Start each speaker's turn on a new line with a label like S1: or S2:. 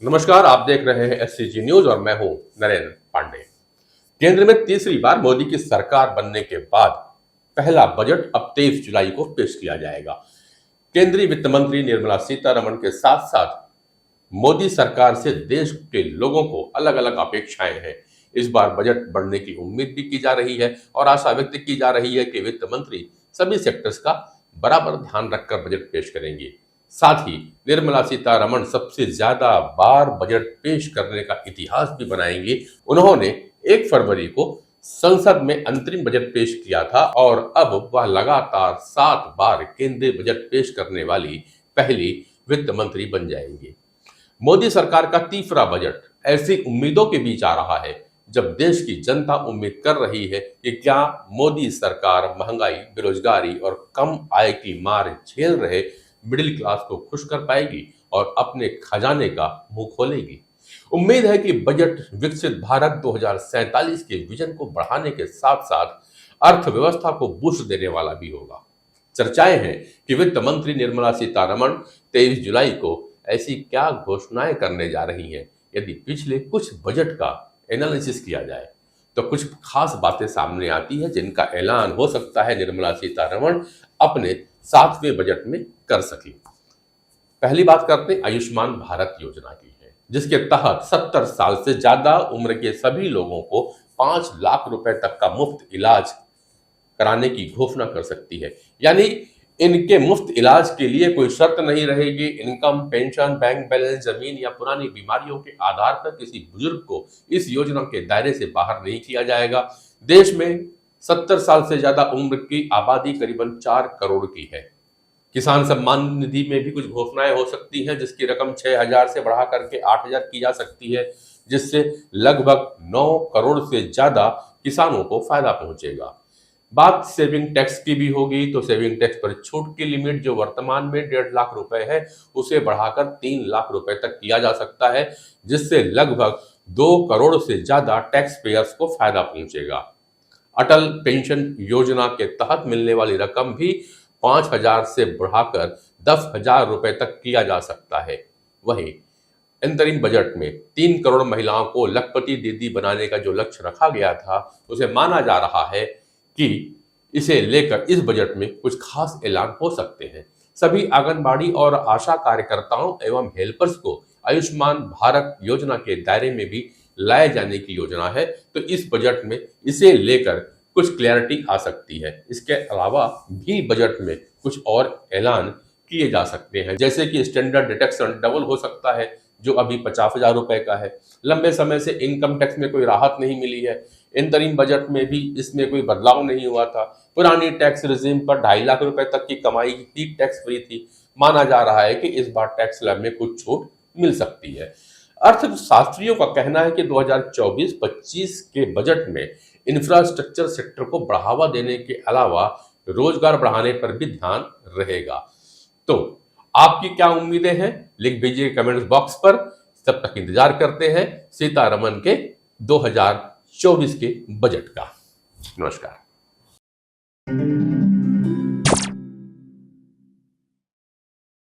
S1: नमस्कार, आप देख रहे हैं एससीजी न्यूज और मैं हूं नरेंद्र पांडे। केंद्र में तीसरी बार मोदी की सरकार बनने के बाद पहला बजट अब 23 जुलाई को पेश किया जाएगा। केंद्रीय वित्त मंत्री निर्मला सीतारमण के साथ साथ मोदी सरकार से देश के लोगों को अलग अलग अपेक्षाएं हैं। इस बार बजट बढ़ने की उम्मीद भी की जा रही है और आशा व्यक्त की जा रही है कि वित्त मंत्री सभी सेक्टर्स का बराबर ध्यान रखकर बजट पेश करेंगे। साथ ही निर्मला सीतारमण सबसे ज्यादा बार बजट पेश करने का इतिहास भी बनाएंगे। उन्होंने 1 फरवरी को संसद में अंतरिम बजट पेश किया था और अब वह लगातार 7 बार केंद्रीय बजट पेश करने वाली पहली वित्त मंत्री बन जाएंगे। मोदी सरकार का तीसरा बजट ऐसी उम्मीदों के बीच आ रहा है जब देश की जनता उम्मीद कर रही है कि क्या मोदी सरकार महंगाई, बेरोजगारी और कम आय की मार झेल रहे मिडिल क्लास को खुश कर पाएगी और अपने खजाने का मुंह खोलेगी। उम्मीद है कि बजट विकसित भारत 2047 के विजन को बढ़ाने के साथ साथ अर्थव्यवस्था को बूस्ट देने वाला भी होगा। चर्चाएं हैं कि वित्त मंत्री निर्मला सीतारमण 23 जुलाई को ऐसी क्या घोषणाएं करने जा रही हैं। यदि पिछले कुछ बजट का एनालिसिस किया जाए तो कुछ खास बातें सामने आती है जिनका ऐलान हो सकता है निर्मला सीतारमण अपने 7वें बजट में कर सके। पहली बात करते हैं आयुष्मान भारत योजना की है, जिसके तहत 70 साल से ज्यादा उम्र के सभी लोगों को 5 लाख रुपए तक का मुफ्त इलाज कराने की घोषणा कर सकती है। यानी इनके मुफ्त इलाज के लिए कोई शर्त नहीं रहेगी। इनकम, पेंशन, बैंक बैलेंस, जमीन या पुरानी बीमारियों के आधार पर किसी बुजुर्ग को इस योजना के दायरे से बाहर नहीं किया जाएगा। देश में 70 साल से ज्यादा उम्र की आबादी करीबन 4 करोड़ की है। किसान सम्मान निधि में भी कुछ घोषणाएं हो सकती हैं, जिसकी रकम 6,000 से बढ़ा करके 8,000 की जा सकती है, जिससे लगभग 9 करोड़ से ज्यादा किसानों को फायदा पहुंचेगा। बात सेविंग टैक्स की भी होगी तो सेविंग टैक्स पर छूट की लिमिट जो वर्तमान में 1.5 लाख रुपए है उसे बढ़ाकर 3 लाख रुपए तक किया जा सकता है, जिससे लगभग 2 करोड़ से ज्यादा टैक्स पेयर्स को फायदा पहुंचेगा। अटल पेंशन योजना के तहत मिलने वाली रकम भी 5,000 से बढ़ाकर 10,000 रुपए तक किया जा सकता है। वहीं अंतरिम बजट में 3 करोड़ महिलाओं को लखपति दीदी बनाने का जो लक्ष्य रखा गया था, उसे माना जा रहा है कि इसे लेकर इस बजट में कुछ खास ऐलान हो सकते हैं। सभी आंगनबाड़ी और आशा कार्यकर्ताओं एवं हेल्पर्स को आयुष्मान भारत योजना के दायरे में भी लाए जाने की योजना है, तो इस बजट में इसे लेकर कुछ क्लैरिटी आ सकती है। इसके अलावा भी बजट में कुछ और ऐलान किए जा सकते हैं, जैसे कि स्टैंडर्ड डिडक्शन डबल हो सकता है जो अभी 50,000 रुपए का है। लंबे समय से इनकम टैक्स में कोई राहत नहीं मिली है, इंतरिम बजट में भी इसमें कोई बदलाव नहीं हुआ था। पुरानी टैक्स रिजीम पर 2.5 लाख रुपए तक की कमाई ही टैक्स फ्री थी। माना जा रहा है कि इस बार टैक्स स्लैब में कुछ छूट मिल सकती है। अर्थशास्त्रियों का कहना है कि 2024-25 के बजट में इंफ्रास्ट्रक्चर सेक्टर को बढ़ावा देने के अलावा रोजगार बढ़ाने पर भी ध्यान रहेगा। तो आपकी क्या उम्मीदें हैं, लिख दीजिए कमेंट्स बॉक्स पर। तब तक इंतजार करते हैं सीतारमण के 2024 के बजट का। नमस्कार।